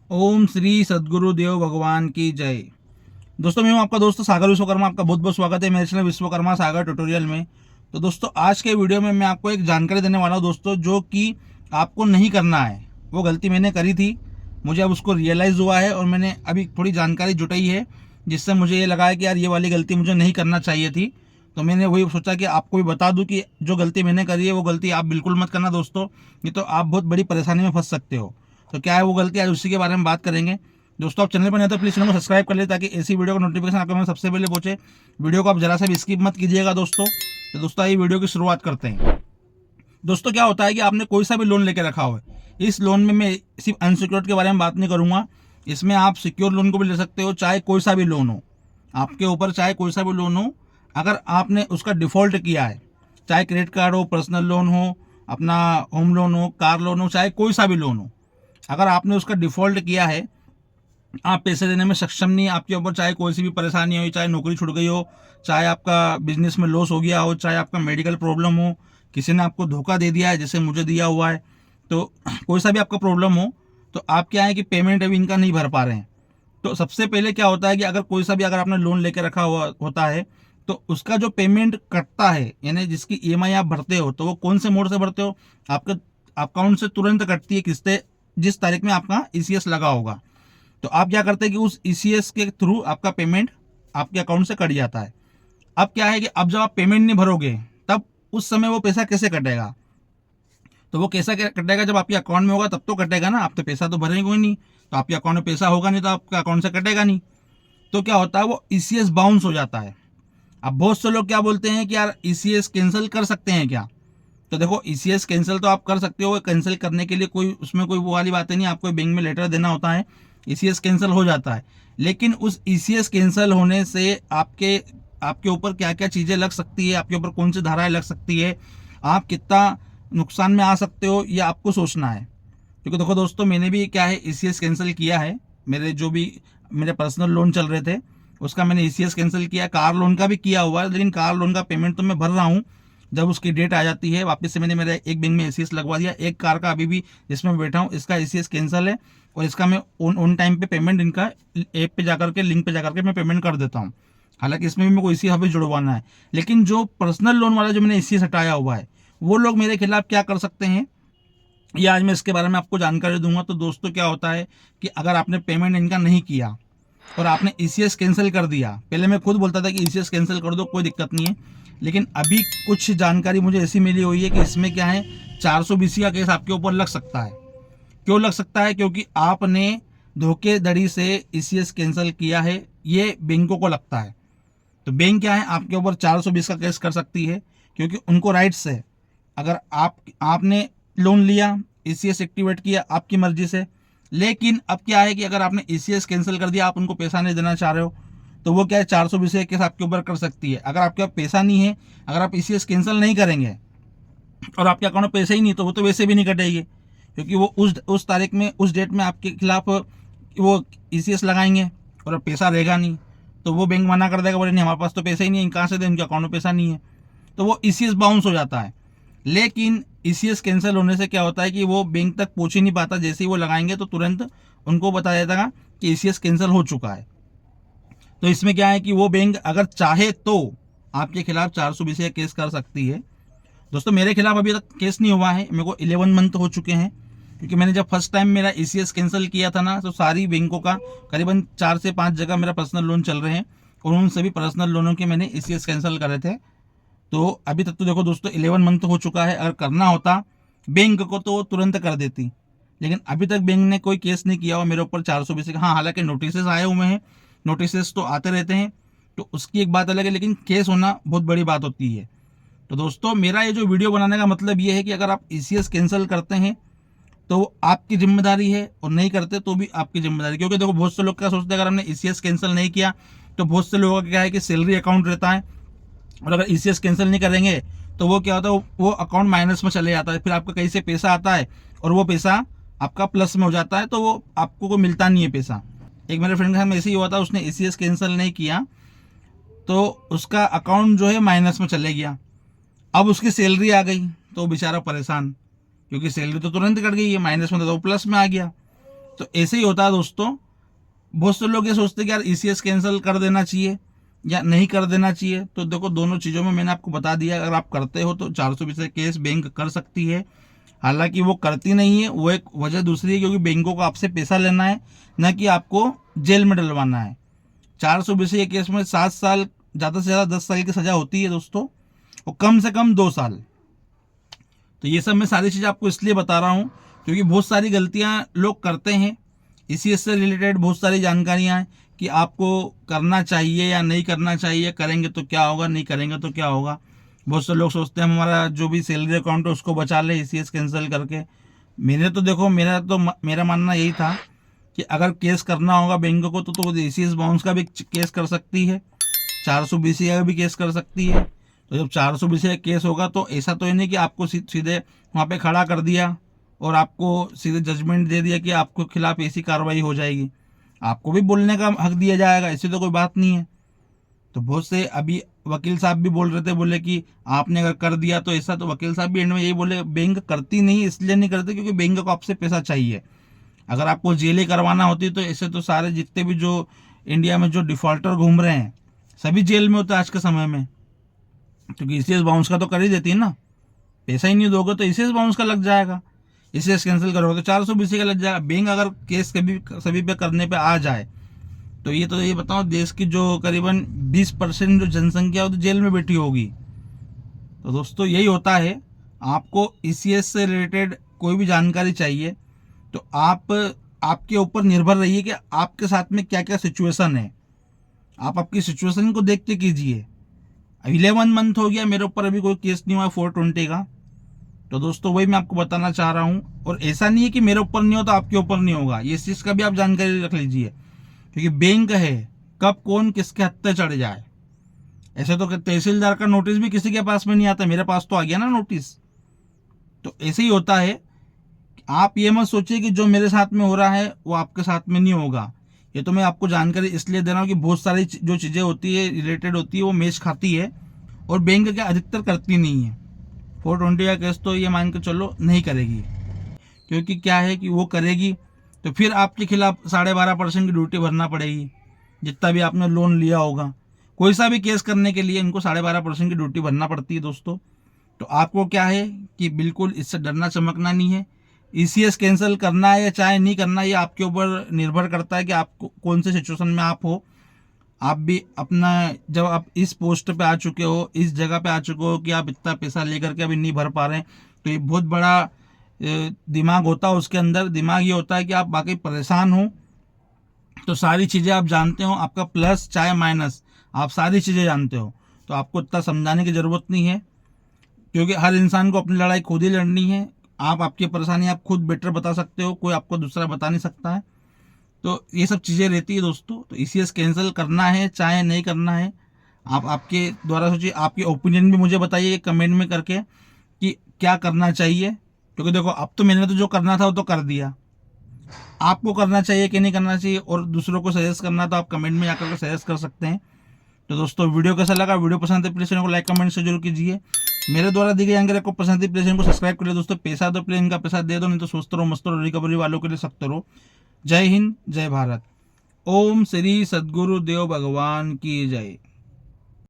ओम श्री सद्गुरु देव भगवान की जय। दोस्तों मैं हूं आपका दोस्त सागर विश्वकर्मा। आपका बहुत बहुत स्वागत है मेरे चैनल विश्वकर्मा सागर ट्यूटोरियल में। तो दोस्तों आज के वीडियो में मैं आपको एक जानकारी देने वाला हूं दोस्तों, जो कि आपको नहीं करना है। वो गलती मैंने करी थी, मुझे अब उसको रियलाइज़ हुआ है और मैंने अभी थोड़ी जानकारी जुटाई है, जिससे मुझे ये लगा है कि यार ये वाली गलती मुझे नहीं करना चाहिए थी। तो मैंने वही सोचा कि आपको भी बता दूं कि जो गलती मैंने करी है वो गलती आप बिल्कुल मत करना दोस्तों, नहीं तो आप बहुत बड़ी परेशानी में फंस सकते हो। तो क्या है वो गलती, आज उसी के बारे में बात करेंगे। दोस्तों आप चैनल पर नहीं तो प्लीज़ चैनल को सब्सक्राइब कर ले, ताकि ऐसी वीडियो का नोटिफिकेशन आपके पास सबसे पहले पहुंचे। वीडियो को आप जरा सा भी स्किप मत कीजिएगा दोस्तों। तो दोस्तों ये वीडियो की शुरुआत करते हैं। दोस्तों क्या होता है कि आपने कोई सा भी लोन लेके रखा हो, इस लोन में मैं सिर्फ अनसिक्योर्ड के बारे में बात नहीं करूंगा। इसमें आप सिक्योर लोन को भी ले सकते हो, चाहे कोई सा भी लोन हो आपके ऊपर, चाहे कोई सा भी लोन हो। अगर आपने उसका डिफ़ॉल्ट किया है, चाहे क्रेडिट कार्ड हो, पर्सनल लोन हो, अपना होम लोन हो, कार लोन हो, चाहे कोई सा भी लोन हो, अगर आपने उसका डिफ़ॉल्ट किया है, आप पैसे देने में सक्षम नहीं, आपके ऊपर चाहे कोई सी भी परेशानी हो, चाहे नौकरी छूट गई हो, चाहे आपका बिजनेस में लॉस हो गया हो, चाहे आपका मेडिकल प्रॉब्लम हो, किसी ने आपको धोखा दे दिया है जैसे मुझे दिया हुआ है, तो कोई सा भी आपका प्रॉब्लम हो, तो आप क्या है कि पेमेंट अभी इनका नहीं भर पा रहे हैं। तो सबसे पहले क्या होता है कि अगर कोई सा भी अगर आपने लोन लेके रखा हुआ होता है, तो उसका जो पेमेंट कटता है, यानी जिसकी ईएमआई आप भरते हो, तो वो कौन से मोड से भरते हो? आपके अकाउंट से तुरंत कटती है किस्तें, जिस तारीख में आपका ईसीएस लगा होगा। तो आप क्या करते हैं कि उस ईसीएस के थ्रू आपका पेमेंट आपके अकाउंट से कट जाता है। अब क्या है कि अब जब आप पेमेंट नहीं भरोगे, तब उस समय वो पैसा कैसे कटेगा? तो वो कैसा कटेगा? जब आपके अकाउंट में होगा तब तो कटेगा ना, आप तो पैसा तो भरेंगे ही नहीं। तो आपके अकाउंट में पैसा होगा नहीं तो आपके अकाउंट से कटेगा नहीं। तो क्या होता है, वो ईसीएस बाउंस हो जाता है। अब बहुत से लोग क्या बोलते हैं कि यार ईसीएस कैंसिल कर सकते हैं क्या? तो देखो, ईसीएस कैंसिल तो आप कर सकते हो। कैंसिल करने के लिए कोई उसमें कोई वो वाली बातें नहीं, आपको बैंक में लेटर देना होता है, ईसीएस कैंसिल हो जाता है। लेकिन उस ईसीएस कैंसिल होने से आपके आपके ऊपर क्या क्या चीज़ें लग सकती है, आपके ऊपर कौन सी धाराएं लग सकती है, आप कितना नुकसान में आ सकते हो, ये आपको सोचना है। क्योंकि देखो दोस्तों, मैंने भी क्या है ईसीएस कैंसिल किया है। मेरे जो भी मेरे पर्सनल लोन चल रहे थे, उसका मैंने ईसीएस कैंसिल किया। कार लोन का भी किया हुआ है, लेकिन कार लोन का पेमेंट तो मैं भर रहा हूँ। जब उसकी डेट आ जाती है वापस से, मैंने मेरा एक बैंक में ईसीएस लगवा दिया। एक कार का अभी भी जिसमें मैं बैठा हूँ, इसका ईसीएस कैंसिल है, और इसका मैं ऑन टाइम पे पेमेंट इनका ऐप पे जाकर के, लिंक पे जाकर के मैं पेमेंट कर देता हूँ। हालांकि इसमें भी मेरे को ईसीएस ऑफिस जुड़वाना है। लेकिन जो पर्सनल लोन वाला जो मैंने ईसीएस हटाया हुआ है, वो लोग मेरे खिलाफ क्या कर सकते हैं, ये आज मैं इसके बारे में आपको जानकारी दूंगा। तो दोस्तों क्या होता है कि अगर आपने पेमेंट इनका नहीं किया और आपने ईसीएस कैंसिल कर दिया, पहले मैं खुद बोलता था कि ईसीएस कैंसिल कर दो, कोई दिक्कत नहीं है, लेकिन अभी कुछ जानकारी मुझे ऐसी मिली हुई है कि इसमें क्या है, 420 का केस आपके ऊपर लग सकता है। क्यों लग सकता है? क्योंकि आपने धोखेधड़ी से ईसीएस कैंसिल किया है, ये बैंकों को लगता है। तो बैंक क्या है, आपके ऊपर 420 का केस कर सकती है, क्योंकि उनको राइट्स है। अगर आपने लोन लिया, ईसीएस एक्टिवेट किया आपकी मर्जी से, लेकिन अब क्या है कि अगर आपने ईसीएस कैंसिल कर दिया, आप उनको पैसा नहीं देना चाह रहे हो, तो वो क्या है, 420 का केस आपके ऊपर कर सकती है। अगर आपके पास पैसा नहीं है, अगर आप ईसीएस कैंसिल नहीं करेंगे और आपके अकाउंट में पैसे ही नहीं, तो वो तो वैसे भी नहीं कटेगी, क्योंकि वो उस तारीख में, उस डेट में आपके खिलाफ वो ईसीएस लगाएंगे और अब पैसा रहेगा नहीं। तो वो बैंक मना कर देगा, बोले नहीं हमारे पास तो पैसा ही नहीं है, कहाँ से दें, उनके अकाउंट में पैसा नहीं है। तो वो ईसीएस बाउंस हो जाता है। लेकिन ईसीएस कैंसिल होने से क्या होता है कि वो बैंक तक पहुंच ही नहीं पाता। जैसे ही वो लगाएंगे तो तुरंत उनको बताया जाएगा कि ईसीएस कैंसिल हो चुका है। तो इसमें क्या है कि वो बैंक अगर चाहे तो आपके खिलाफ 420 का केस कर सकती है। दोस्तों मेरे खिलाफ अभी तक केस नहीं हुआ है, मेरे को 11 मंथ हो चुके हैं, क्योंकि मैंने जब फर्स्ट टाइम मेरा ईसीएस कैंसिल किया था ना, तो सारी बैंकों का करीबन 4 से 5 जगह मेरा पर्सनल लोन चल रहे हैं, और उन सभी पर्सनल लोनों के मैंने ईसीएस कैंसिल करे थे। तो अभी तक तो देखो दोस्तों 11 मंथ हो चुका है। अगर करना होता बैंक को तो वो तुरंत कर देती, लेकिन अभी तक बैंक ने कोई केस नहीं किया हुआ मेरे ऊपर 420 का। हाँ, हालांकि नोटिस आए हुए हैं, नोटिस तो आते रहते हैं, तो उसकी एक बात अलग है, लेकिन केस होना बहुत बड़ी बात होती है। तो दोस्तों मेरा ये जो वीडियो बनाने का मतलब ये है कि अगर आप ईसीएस कैंसिल करते हैं तो वो आपकी जिम्मेदारी है, और नहीं करते तो भी आपकी जिम्मेदारी। क्योंकि देखो बहुत से लोग क्या सोचते हैं, अगर हमने ईसीएस कैंसिल नहीं किया, तो बहुत से लोगों का क्या है कि सैलरी अकाउंट रहता है, और अगर ईसीएस कैंसिल नहीं करेंगे तो वो क्या होता है, वो अकाउंट माइनस में चले जाता है। फिर आपका कहीं से पैसा आता है और वो पैसा आपका प्लस में हो जाता है, तो वो आपको को मिलता नहीं है पैसा। एक मेरे फ्रेंड के साथ ऐसे ही हुआ था, उसने ईसीएस कैंसिल नहीं किया तो उसका अकाउंट जो है माइनस में चले गया। अब उसकी सैलरी आ गई तो बेचारा परेशान, क्योंकि सैलरी तो तुरंत कट गई है, माइनस में था तो प्लस में आ गया। तो ऐसे ही होता है दोस्तों। बहुत से लोग ये सोचते हैं कि यार ईसीएस कैंसिल कर देना चाहिए या नहीं कर देना चाहिए। तो देखो, दोनों चीज़ों में मैंने आपको बता दिया, अगर आप करते हो तो 420 का केस बैंक कर सकती है। हालांकि वो करती नहीं है, वो एक वजह दूसरी है, क्योंकि बैंकों को आपसे पैसा लेना है, न कि आपको जेल में डलवाना है। 420 के केस में 7 साल, ज़्यादा से ज़्यादा 10 साल की सज़ा होती है दोस्तों, और कम से कम 2 साल। तो ये सब मैं सारी चीज़ें आपको इसलिए बता रहा हूँ क्योंकि बहुत सारी गलतियाँ लोग करते हैं। इसी से रिलेटेड बहुत सारी जानकारियाँ हैं कि आपको करना चाहिए या नहीं करना चाहिए, करेंगे तो क्या होगा, नहीं करेंगे तो क्या होगा। बहुत से लोग सोचते हैं हमारा जो भी सैलरी अकाउंट है उसको बचा ले ईसीएस कैंसिल करके। मेरे तो देखो, मेरा मानना यही था कि अगर केस करना होगा बैंक को तो ईसीएस बाउंस का भी केस कर सकती है, 420 का भी केस कर सकती है। तो जब 420 का केस होगा तो ऐसा तो ही नहीं कि आपको सीधे वहाँ पे खड़ा कर दिया और आपको सीधे जजमेंट दे दिया कि आपके खिलाफ ऐसी कार्रवाई हो जाएगी। आपको भी बोलने का हक दिया जाएगा, ऐसी तो कोई बात नहीं है। तो बहुत से अभी वकील साहब भी बोल रहे थे, बोले कि आपने अगर कर दिया तो ऐसा। तो वकील साहब भी एंड में यही बोले, बैंक करती नहीं, इसलिए नहीं करती क्योंकि बैंक को आपसे पैसा चाहिए। अगर आपको जेल ही करवाना होती तो ऐसे तो सारे जितने भी जो इंडिया में जो डिफॉल्टर घूम रहे हैं सभी जेल में होते आज के समय में, क्योंकि ईसीएस बाउंस का तो कर ही देती है ना। पैसा ही नहीं दोगे तो ईसीएस बाउंस का लग जाएगा, ईसीएस कैंसिल करोगे तो 420 का लग जाएगा। बैंक अगर केस कभी सभी पे करने पे आ जाए तो ये बताओ, देश की जो करीबन 20% जो जनसंख्या है वो तो जेल में बैठी होगी। तो दोस्तों यही होता है, आपको ईसीएस से रिलेटेड कोई भी जानकारी चाहिए तो आप आपके ऊपर निर्भर रहिए कि आपके साथ में क्या क्या सिचुएशन है। आप आपकी सिचुएशन को देख के कीजिए। 11 मंथ हो गया, मेरे ऊपर अभी कोई केस नहीं हुआ 420 का। तो दोस्तों वही मैं आपको बताना चाह रहा हूँ। और ऐसा नहीं है कि मेरे ऊपर नहीं हो तो आपके ऊपर नहीं होगा, ये चीज़ का भी आप जानकारी रख लीजिए, क्योंकि बैंक है, कब कौन किसके हत्थे चढ़ जाए। ऐसे तो तहसीलदार का नोटिस भी किसी के पास में नहीं आता, मेरे पास तो आ गया ना नोटिस। तो ऐसे ही होता है। आप ये मत सोचिए कि जो मेरे साथ में हो रहा है वो आपके साथ में नहीं होगा। ये तो मैं आपको जानकारी इसलिए दे रहा हूँ कि बहुत सारी जो चीज़ें होती है रिलेटेड होती है वो मैच खाती है, और बैंक क्या अधिकतर करती नहीं है। 420 का केस तो ये मान के चलो नहीं करेगी, क्योंकि क्या है कि वो करेगी तो फिर आपके खिलाफ 12.5% की ड्यूटी भरना पड़ेगी, जितना भी आपने लोन लिया होगा। कोई सा भी केस करने के लिए इनको 12.5% की ड्यूटी भरना पड़ती है दोस्तों। तो आपको क्या है कि बिल्कुल इससे डरना चमकना नहीं है। ईसीएस कैंसिल करना है या चाहे नहीं करना, ये आपके ऊपर निर्भर करता है कि आप कौन से सिचुएशन में आप हो। आप भी अपना, जब आप इस पोस्ट पे आ चुके हो, इस जगह पे आ चुके हो कि आप इतना पैसा लेकर के अभी नहीं भर पा रहे हैं, तो ये बहुत बड़ा दिमाग होता है उसके अंदर। दिमाग ये होता है कि आप बाकी परेशान हो, तो सारी चीज़ें आप जानते हो, आपका प्लस चाहे माइनस आप सारी चीज़ें जानते हो। तो आपको इतना समझाने की ज़रूरत नहीं है, क्योंकि हर इंसान को अपनी लड़ाई खुद ही लड़नी है। आप आपकी परेशानी आप खुद बेटर बता सकते हो, कोई आपको दूसरा बता नहीं सकता है। तो ये सब चीज़ें रहती है दोस्तों। तो ईसीएस कैंसिल करना है चाहे नहीं करना है, आप आपके द्वारा सोचिए। आपके ओपिनियन भी मुझे बताइए कमेंट में करके कि क्या करना चाहिए, क्योंकि देखो अब तो मैंने तो जो करना था वो तो कर दिया। आपको करना चाहिए कि नहीं करना चाहिए, और दूसरों को सजेस्ट करना तो आप कमेंट में आकर के सजेस्ट कर सकते हैं। तो दोस्तों वीडियो कैसा लगा, वीडियो पसंद है प्लीज़ चैनल को लाइक कमेंट से जरूर कीजिए। मेरे द्वारा दी गई जानकारी आपको पसंद है प्लीज़ चैनल को सब्सक्राइब कर लो दोस्तों। पैसा दो प्लीज़ इनका पैसा दे दो, नहीं तो स्वस्थ रहो मस्त रहो, रिकवरी वालों के लिए सख्त रहो। जय हिंद जय भारत। ओम श्री सद्गुरु देव भगवान की जय।